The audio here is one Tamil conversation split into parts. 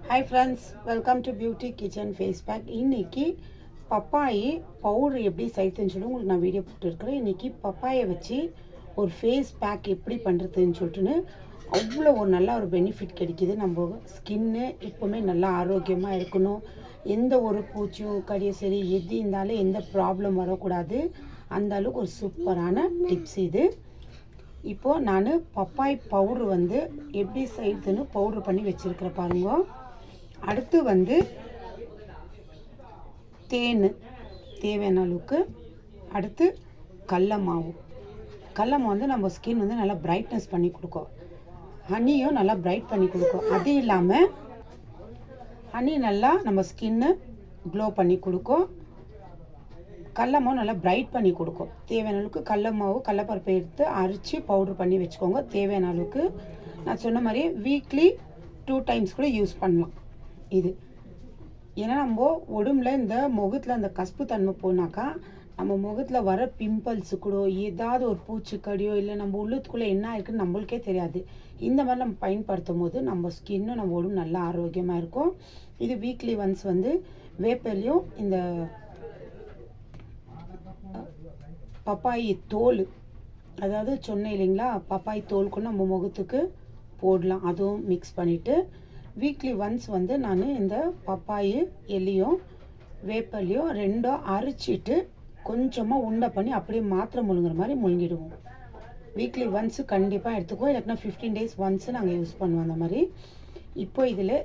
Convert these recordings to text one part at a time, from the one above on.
Hi friends, welcome to beauty kitchen face pack. இன்றைக்கி பப்பாயி பவுடர் எப்படி செய்யுதுன்னு சொல்லி உங்களுக்கு நான் வீடியோ போட்டுருக்கிறேன். இன்றைக்கி பப்பாயை வச்சு ஒரு ஃபேஸ் பேக் எப்படி பண்ணுறதுன்னு சொல்லிட்டுன்னு அவ்வளோ ஒரு நல்ல ஒரு பெனிஃபிட் கிடைக்கிது. நம்ம ஸ்கின்னு எப்போவுமே நல்லா ஆரோக்கியமாக இருக்கணும். எந்த ஒரு பூச்சியும் கடியும் சரி எது இருந்தாலும் எந்த ப்ராப்ளம் வரக்கூடாது. அந்த அளவுக்கு ஒரு சூப்பரான டிப்ஸ் இது. இப்போது நான் பப்பாய் பவுட்ரு எப்படி செய்யுதுன்னு பவுட்ரு பண்ணி வச்சுருக்கிறேன் பாருங்க. அடுத்து தேன் தேவையான அளவுக்கு. அடுத்து கடல மாவு நம்ம ஸ்கின் நல்லா பிரைட்னஸ் பண்ணி கொடுக்கும். ஹனியும் நல்லா பிரைட் பண்ணி கொடுக்கும். அது இல்லாமல் ஹனி நல்லா நம்ம ஸ்கின்னு க்ளோ பண்ணி கொடுக்கும். கடல மாவு நல்லா பிரைட் பண்ணி கொடுக்கும். தேவையான அளவுக்கு கடல மாவு கடலப்பருப்பை எடுத்து அரைச்சி பவுட்ரு பண்ணி வச்சுக்கோங்க. தேவையான அளவுக்கு நான் சொன்ன மாதிரி வீக்லி 2 டைம்ஸ் கூட யூஸ் பண்ணலாம் இது. ஏன்னா நம்ம உடம்புல இந்த முகத்தில் அந்த கசப்பு தன்மை போனாக்கா நம்ம முகத்தில் வர பிம்பிள்ஸு கூட ஏதாவது ஒரு பூச்சிக்கடியோ இல்லை நம்ம உள்ளத்துக்குள்ளே என்ன இருக்குன்னு நம்மளுக்கே தெரியாது. இந்த மாதிரி நம்ம பயன்படுத்தும் போது நம்ம ஸ்கின்னும் நம்ம உடம்பு நல்லா ஆரோக்கியமாக இருக்கும். இது வீக்லி ஒன்ஸ் வேப்பிலையும் இந்த பப்பாயி தோல், அதாவது சொன்னேன் இல்லைங்களா, பப்பாய் தோல் கூட நம்ம முகத்துக்கு போடலாம். அதுவும் மிக்ஸ் பண்ணிவிட்டு வீக்லி ஒன்ஸ் நான் இந்த பப்பாயி எலியும் வேப்பலையும் ரெண்டும் அரைச்சிட்டு கொஞ்சமாக உண்டை பண்ணி அப்படியே மாத்திரை முழுங்குற மாதிரி முழுங்கிடுவோம். வீக்லி ஒன்ஸு கண்டிப்பாக எடுத்துக்குவோம். இல்லைன்னா 15 days ஒன்ஸு நாங்கள் யூஸ் பண்ணுவோம் அந்த மாதிரி. இப்போ இதில்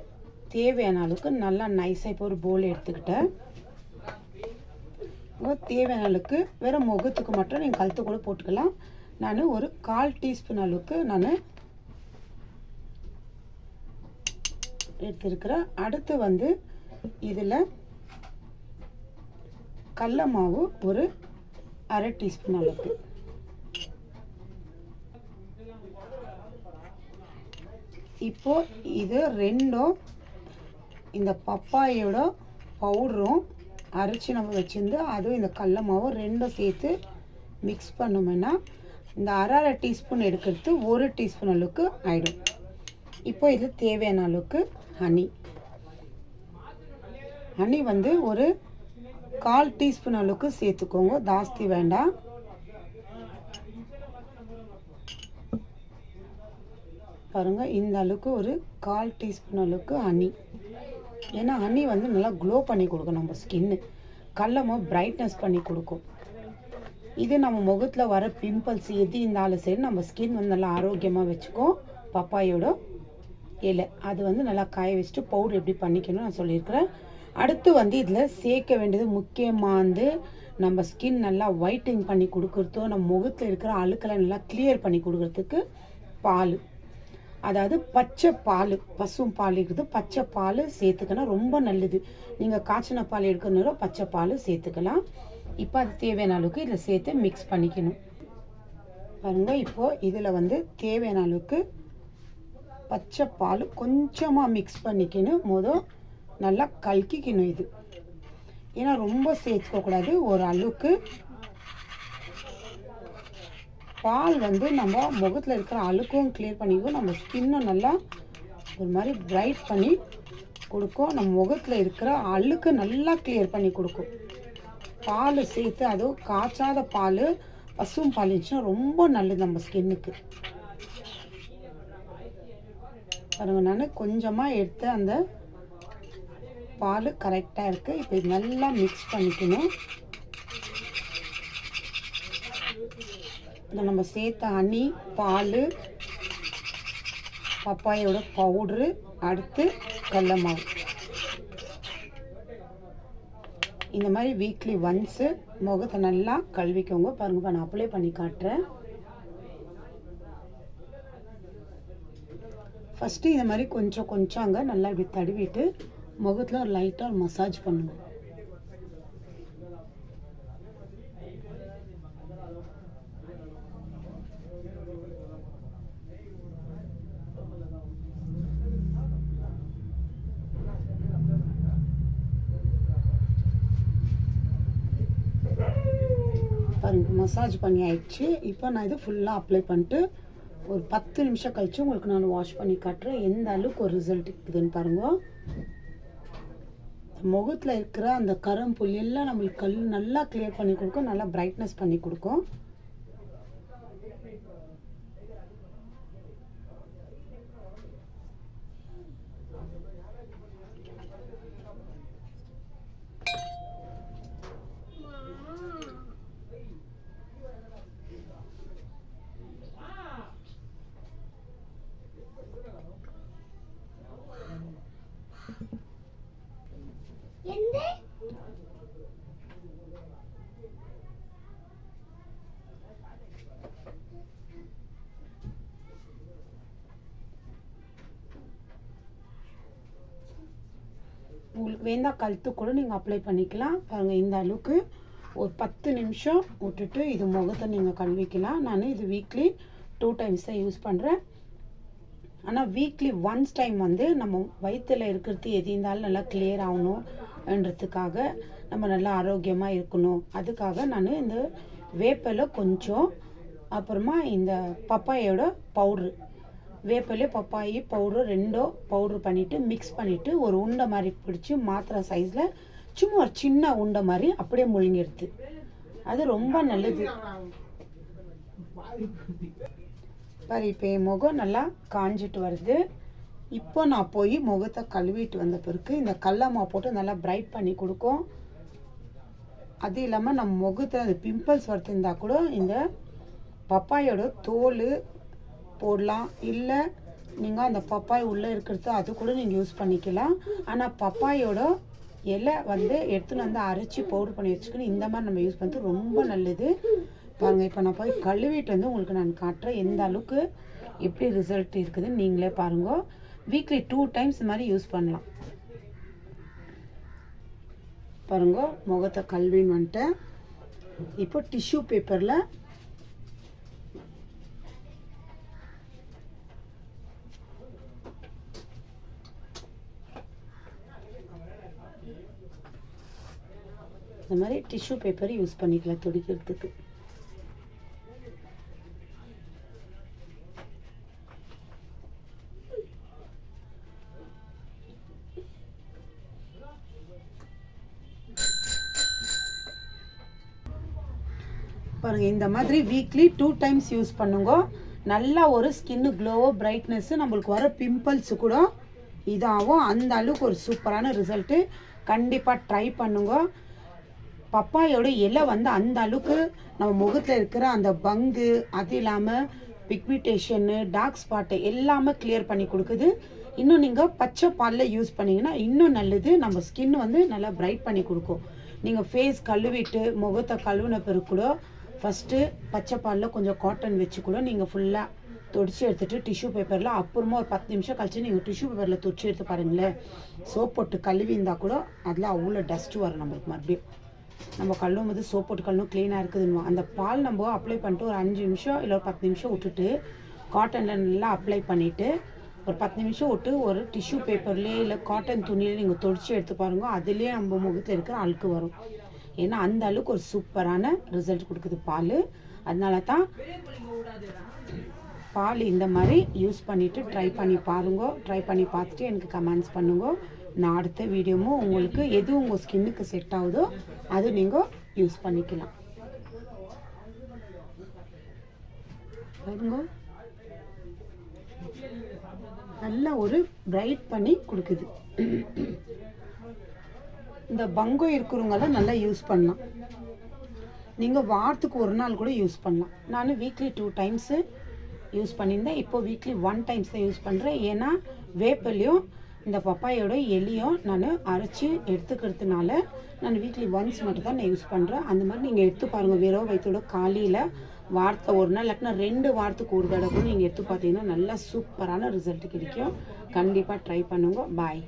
தேவையான அளவுக்கு நல்லா நைஸாக இப்போ ஒரு போல் எடுத்துக்கிட்டேன். தேவையான அளவுக்கு வேறு முகத்துக்கு மட்டும் நீங்கள் கழுத்து கூட போட்டுக்கலாம். நான் ஒரு 1/4 டீஸ்பூன் அளவுக்கு நான் எடுத்துருக்கிறேன். அடுத்து இதில் கடல மாவு ஒரு 1/2 டீஸ்பூன் அளவுக்கு. இப்போ இது ரெண்டும் இந்த பப்பாயோட பவுடரும் அரைச்சி நம்ம வச்சுருந்து அதுவும் இந்த கடல மாவும் ரெண்டும் சேர்த்து மிக்ஸ் பண்ணோம்னா இந்த 1/2 டீஸ்பூன் எடுக்கிறது 1 டீஸ்பூன் அளவுக்கு ஆகிடும். இப்போ இது தேவையான அளவுக்கு ஹனி ஒரு 1/4 டீஸ்பூன் அளவுக்கு சேர்த்துக்கோங்க. ஜாஸ்தி வேண்டாம். பாருங்கள், இந்த அளவுக்கு ஒரு 1/4 டீஸ்பூன் அளவுக்கு ஹனி. ஏன்னா ஹனி நல்லா க்ளோ பண்ணி கொடுக்கும் நம்ம ஸ்கின்னு. கடலமோ பிரைட்னஸ் பண்ணி கொடுக்கும். இது நம்ம முகத்தில் வர பிம்பிள்ஸ் எது இருந்தாலும் சரி நம்ம ஸ்கின் நல்லா ஆரோக்கியமாக வச்சுக்கும். பப்பாயோட இலை அது நல்லா காய வச்சுட்டு பவுடர் எப்படி பண்ணிக்கணும்னு நான் சொல்லியிருக்கிறேன். அடுத்து இதில் சேர்க்க வேண்டியது முக்கியமாக நம்ம ஸ்கின் நல்லா ஒயிட்டிங் பண்ணி கொடுக்குறதோ நம்ம முகத்தில் இருக்கிற அழுக்கெல்லாம் நல்லா கிளியர் பண்ணி கொடுக்குறதுக்கு பால், அதாவது பச்சை பால், பசும் பால் இருக்குது, பச்சை பால் சேர்த்துக்கணும். ரொம்ப நல்லது. நீங்கள் காய்ச்சின பால் எடுக்கணும், பச்சை பால் சேர்த்துக்கலாம். இப்போ அது தேவையான அளவுக்கு இதில் சேர்த்து மிக்ஸ் பண்ணிக்கணும். பாருங்கள், இப்போது இதில் தேவையான அளவுக்கு பச்சை பால் கொஞ்சமாக மிக்ஸ் பண்ணிக்கணும். நல்லா கலக்கிக்கணும் இது. ஏன்னா ரொம்ப சேர்த்துக்கக்கூடாது. ஒரு அளவுக்கு பால் நம்ம முகத்தில் இருக்கிற அழுக்கும் கிளியர் பண்ணிக்கும். நம்ம ஸ்கின்னும் நல்லா ஒரு மாதிரி பிரைட் பண்ணி கொடுக்கும். நம்ம முகத்தில் இருக்கிற அழுக்கு நல்லா கிளியர் பண்ணி கொடுக்கும். பால் சேர்த்து அதுவும் காய்ச்சாத பால், பசும் பால் இருந்துச்சுன்னா ரொம்ப நல்லது நம்ம ஸ்கின்னுக்கு. பாருங்கள், நான் கொஞ்சமாக எடுத்து அந்த பால் கரெக்டாக இருக்குது. இப்போ இது நல்லா மிக்ஸ் பண்ணிக்கணும். இந்த நம்ம சேர்த்த ஹனி, பால், பப்பாயோட பவுட்ரு, அடுத்து கடல மாவு. இந்த மாதிரி வீக்லி ஒன்ஸு முகத்தை நல்லா கழுவிக்கோங்க. பாருங்கள், நான் அப்ளை பண்ணி காட்டுறேன். ஃபஸ்ட்டு இந்த மாதிரி கொஞ்சம் அங்கே நல்லா இப்படி தடவிட்டு முகத்தில் ஒரு லைட்டாக ஒரு மசாஜ் பண்ணுங்க. பாருங்கள், மசாஜ் பண்ணி ஆயிடுச்சு. இப்போ நான் இது ஃபுல்லாக அப்ளை பண்ணிட்டு ஒரு 10 நிமிஷம் கழிச்சு உங்களுக்கு நான் வாஷ் பண்ணி காட்டுறேன் எந்த அளவுக்கு ஒரு ரிசல்ட் இருக்குதுன்னு பாருங்கள். முகத்தில் இருக்கிற அந்த கரும்புள்ளி எல்லாம் நம்மளுக்கு நல்லா கிளியர் பண்ணி கொடுக்கும், நல்லா பிரைட்னஸ் பண்ணி கொடுக்கும். உங்களுக்கு வேண்டாம் கழுத்து கூட நீங்கள் அப்ளை பண்ணிக்கலாம். பாருங்கள் இந்த அளவுக்கு ஒரு 10 நிமிஷம் விட்டுட்டு இது முகத்தை நீங்கள் கழுவிக்கலாம். நான் இது வீக்லி 2 டைம்ஸ் தான் யூஸ் பண்ணுறேன். ஆனால் வீக்லி ஒன்ஸ் டைம் வந்து நம்ம வயிற்றில் இருக்கிறது எது இருந்தாலும் நல்லா கிளியர் ஆகணுன்றதுக்காக, நம்ம நல்லா ஆரோக்கியமாக இருக்கணும், அதுக்காக நான் இந்த வேப்பிலை கொஞ்சம், அப்புறமா இந்த பப்பாயோட பவுட்ரு, வேப்பிலை பப்பாயி பவுட்ரு ரெண்டும் பவுட்ரு பண்ணிவிட்டு மிக்ஸ் பண்ணிவிட்டு ஒரு உண்டை மாதிரி பிடிச்சி மாத்திரை சைஸில் சும்மா ஒரு சின்ன உண்டை மாதிரி அப்படியே முழுங்கிடுது. அது ரொம்ப நல்லது. பாரு இப்போ என் முகம் நல்லா காஞ்சிட்டு வருது. இப்போ நான் போய் முகத்தை கழுவிட்டு வந்த பிறகு இந்த கடலமாவு போட்டு நல்லா பிரைட் பண்ணி கொடுக்கும். அது இல்லாமல் நம்ம முகத்தில் அந்த பிம்பிள்ஸ் வருதுருந்தா கூட இந்த பப்பாயோட தோல் போடலாம், இல்லை நீங்கள் அந்த பப்பாய் உள்ளே இருக்கிறது அது கூட நீங்கள் யூஸ் பண்ணிக்கலாம். ஆனால் பப்பாயோட இலை வந்து எடுத்துன்னு வந்து அரைச்சி பவுடர் பண்ணி வச்சுக்கணும். இந்த மாதிரி நம்ம யூஸ் பண்ணுறது ரொம்ப நல்லது. பாருங்கள் இப்போ நான் போய் கழுவிட்டு வந்து உங்களுக்கு நான் காட்டுறேன் எந்த அளவுக்கு எப்படி ரிசல்ட் இருக்குதுன்னு நீங்களே பாருங்கள். வீக்லி 2 டைம்ஸ் இந்த மாதிரி யூஸ் பண்ணலாம். பாருங்க முகத்தை கழுவின்னு வந்துட்டேன். இப்போ டிஷ்யூ பேப்பரில் இந்த மாதிரி டிஷ்யூ பேப்பர் யூஸ் பண்ணிக்கலாம் துடைக்கிறதுக்கு. பாருங்க இந்த மாதிரி வீக்லி 2 டைம்ஸ் யூஸ் பண்ணுங்க. நல்லா ஒரு ஸ்கின்னு க்ளோவோ பிரைட்னஸ், நம்மளுக்கு வர பிம்பிள்ஸ் கூட இதாகும். அந்த அளவுக்கு ஒரு சூப்பரான ரிசல்ட்டு. கண்டிப்பாக ட்ரை பண்ணுங்க. பப்பாயோட இலை வந்து அந்த அளவுக்கு நம்ம முகத்தில் இருக்கிற அந்த பங்கு, அது இல்லாமல் பிக்மெண்டேஷனு, டார்க் ஸ்பாட்டு எல்லாமே கிளியர் பண்ணி கொடுக்குது. இன்னும் நீங்கள் பச்சை பாலில் யூஸ் பண்ணிங்கன்னா இன்னும் நல்லது. நம்ம ஸ்கின் வந்து நல்லா பிரைட் பண்ணி கொடுக்கும். நீங்கள் ஃபேஸ் கழுவிட்டு முகத்தை கழுவின பிறகு கூட ஃபஸ்ட்டு பச்சை பாலில் கொஞ்சம் காட்டன் வச்சு கூட நீங்கள் ஃபுல்லாக துடைச்சி எடுத்துகிட்டு டிஷ்யூ பேப்பரில் அப்புறமா ஒரு 10 நிமிஷம் கழிச்சு நீங்கள் டிஷ்யூ பேப்பரில் துடைச்சி எடுத்து பாருங்களேன். சோப் போட்டு கழுவி இருந்தால் கூட அதில் அவ்வளோ டஸ்ட்டு வரும் நம்மளுக்கு. மறுபடியும் நம்ம கழுவும் போது சோப் போட்டு கழுவும் க்ளீனாக இருக்குதுன்னு அந்த பால் நம்ம அப்ளை பண்ணிட்டு ஒரு 5 நிமிஷம் இல்லை ஒரு 10 நிமிஷம் விட்டுட்டு காட்டனில் நல்லா அப்ளை பண்ணிவிட்டு ஒரு 10 நிமிஷம் விட்டு ஒரு டிஷ்யூ பேப்பர்லேயே இல்லை காட்டன் துணியில் நீங்கள் துடைச்சி எடுத்து பாருங்க. அதுலேயே நம்ம முகத்தில் இருக்கிற அழுக்கு வரும். ஏன்னா அந்த அளவுக்கு ஒரு சூப்பரான ரிசல்ட் கொடுக்குது பால். அதனால தான் பால் இந்த மாதிரி யூஸ் பண்ணிவிட்டு ட்ரை பண்ணி பாருங்க. ட்ரை பண்ணி பார்த்துட்டு எனக்கு கமெண்ட்ஸ் பண்ணுங்க. நான் அடுத்த வீடியோவும் உங்களுக்கு எது உங்கள் ஸ்கின்னுக்கு செட் ஆகுதோ அது நீங்கள் யூஸ் பண்ணிக்கலாம். பாருங்க நல்லா ஒரு பிரைட் பண்ணி கொடுக்குது. இந்த பங்கம் இருக்கிறவங்களாம் நல்லா யூஸ் பண்ணலாம். நீங்கள் வாரத்துக்கு ஒரு நாள் கூட யூஸ் பண்ணலாம். நான் வீக்லி 2 டைம்ஸு யூஸ் பண்ணியிருந்தேன். இப்போ வீக்லி 1 டைம்ஸ் தான் யூஸ் பண்ணுறேன். ஏன்னா வேப்பிலையும் இந்த பப்பாயோட எலியும் நான் அரைச்சி எடுத்துக்கிறதுனால நான் வீக்லி ஒன்ஸ் மட்டும் தான் நான் யூஸ் பண்ணுறேன். அந்த மாதிரி நீங்கள் எடுத்து பாருங்கள். வெறும் வயிற்றோட காலையில் வாரத்தை ஒரு நாள் இல்லாட்டினா 2 வாரத்துக்கு ஒரு தடவை கூட நீங்கள் எடுத்து பார்த்தீங்கன்னா நல்லா சூப்பரான ரிசல்ட் கிடைக்கும். கண்டிப்பாக ட்ரை பண்ணுங்க. பாய்.